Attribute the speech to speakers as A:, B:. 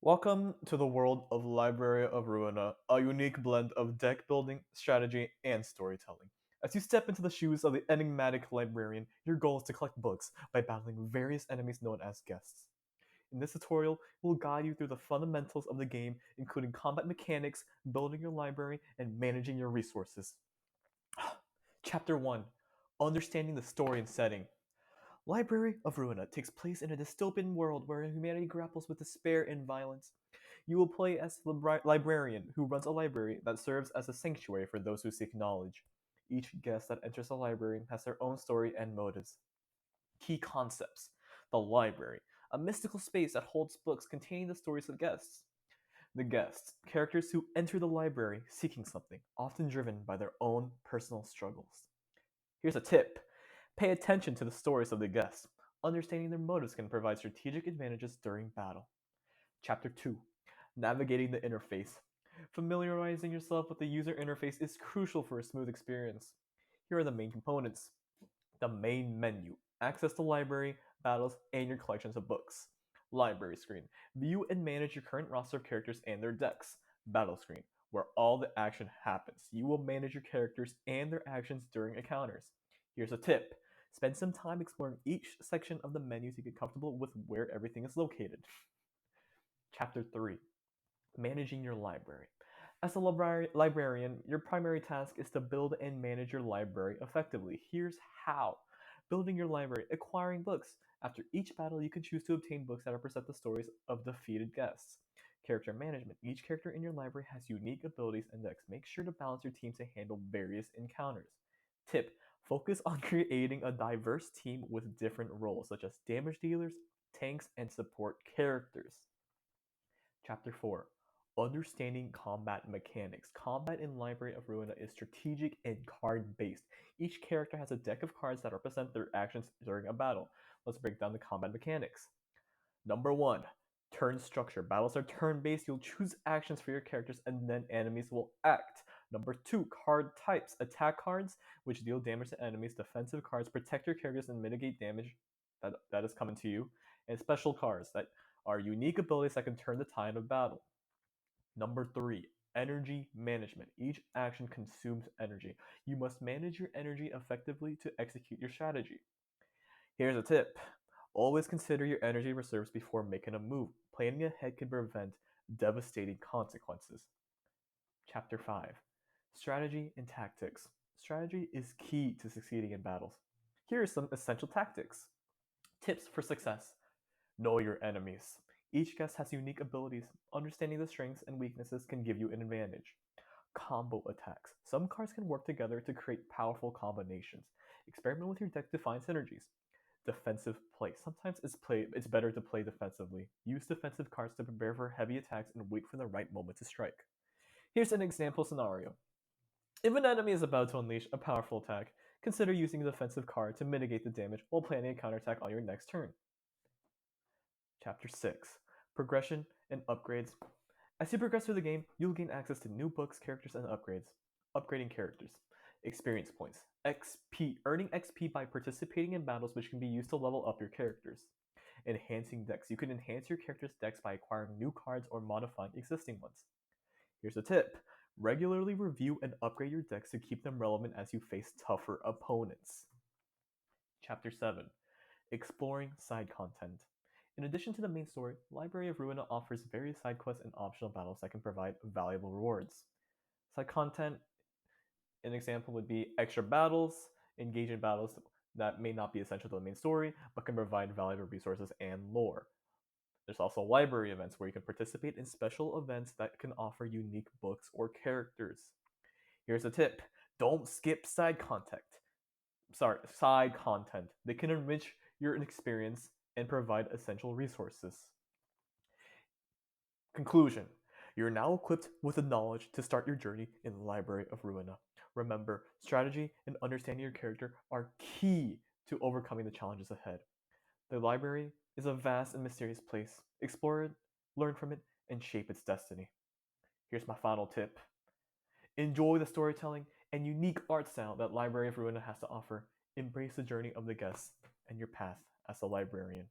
A: Welcome to the world of Library of Ruina, a unique blend of deck building, strategy, and storytelling. As you step into the shoes of the enigmatic librarian, your goal is to collect books by battling various enemies known as guests. In this tutorial, we'll guide you through the fundamentals of the game, including combat mechanics, building your library, and managing your resources. Chapter 1: Understanding the Story and Setting. Library of Ruina takes place in a dystopian world where humanity grapples with despair and violence. You will play as the librarian who runs a library that serves as a sanctuary for those who seek knowledge. Each guest that enters the library has their own story and motives. Key concepts: the library, a mystical space that holds books containing the stories of guests. The guests, characters who enter the library seeking something, often driven by their own personal struggles. Here's a tip: pay attention to the stories of the guests. Understanding their motives can provide strategic advantages during battle. Chapter 2: Navigating the Interface. Familiarizing yourself with the user interface is crucial for a smooth experience. Here are the main components: the main menu, access to library, battles, and your collections of books. Library screen, view and manage your current roster of characters and their decks. Battle screen, where all the action happens. You will manage your characters and their actions during encounters. Here's a tip: spend some time exploring each section of the menu to get comfortable with where everything is located. Chapter 3: Managing your library. As a librarian, your primary task is to build and manage your library effectively. Here's how: building your library, acquiring books. After each battle, you can choose to obtain books that represent the stories of defeated guests. Character management. Each character in your library has unique abilities and decks. Make sure to balance your team to handle various encounters. Tip: focus on creating a diverse team with different roles, such as damage dealers, tanks, and support characters. Chapter 4: Understanding combat mechanics. Combat in Library of Ruina is strategic and card based. Each character has a deck of cards that represent their actions during a battle. Let's break down the combat mechanics. Number 1: turn structure. Battles are turn based. You'll choose actions for your characters and then enemies will act. Number 2: card types. Attack cards, which deal damage to enemies. Defensive cards protect your characters and mitigate damage that is coming to you. And special cards that are unique abilities that can turn the tide of battle. Number 3: energy management. Each action consumes energy. You must manage your energy effectively to execute your strategy. Here's a tip: always consider your energy reserves before making a move. Planning ahead can prevent devastating consequences. Chapter 5: Strategy and Tactics. Strategy is key to succeeding in battles. Here are some essential tactics. Tips for success: know your enemies. Each guest has unique abilities. Understanding the strengths and weaknesses can give you an advantage. Combo attacks. Some cards can work together to create powerful combinations. Experiment with your deck to find synergies. Defensive play. Sometimes it's better to play defensively. Use defensive cards to prepare for heavy attacks and wait for the right moment to strike. Here's an example scenario. If an enemy is about to unleash a powerful attack, consider using a defensive card to mitigate the damage while planning a counterattack on your next turn. Chapter 6: Progression and Upgrades. As you progress through the game, you'll gain access to new books, characters, and upgrades. Upgrading characters. Experience points. XP. Earning XP by participating in battles, which can be used to level up your characters. Enhancing decks. You can enhance your character's decks by acquiring new cards or modifying existing ones. Here's a tip: regularly review and upgrade your decks to keep them relevant as you face tougher opponents. Chapter 7: Exploring side content. In addition to the main story, Library of Ruina offers various side quests and optional battles that can provide valuable rewards. Side content, an example would be extra battles, engage in battles that may not be essential to the main story, but can provide valuable resources and lore. There's also library events where you can participate in special events that can offer unique books or characters. Here's a tip: don't skip side content. They can enrich your experience and provide essential resources. Conclusion: you're now equipped with the knowledge to start your journey in the Library of Ruina. Remember, strategy and understanding your character are key to overcoming the challenges ahead. The library is a vast and mysterious place. Explore it, learn from it, and shape its destiny. Here's my final tip: enjoy the storytelling and unique art style that Library of Ruina has to offer. Embrace the journey of the guests and your path as a librarian.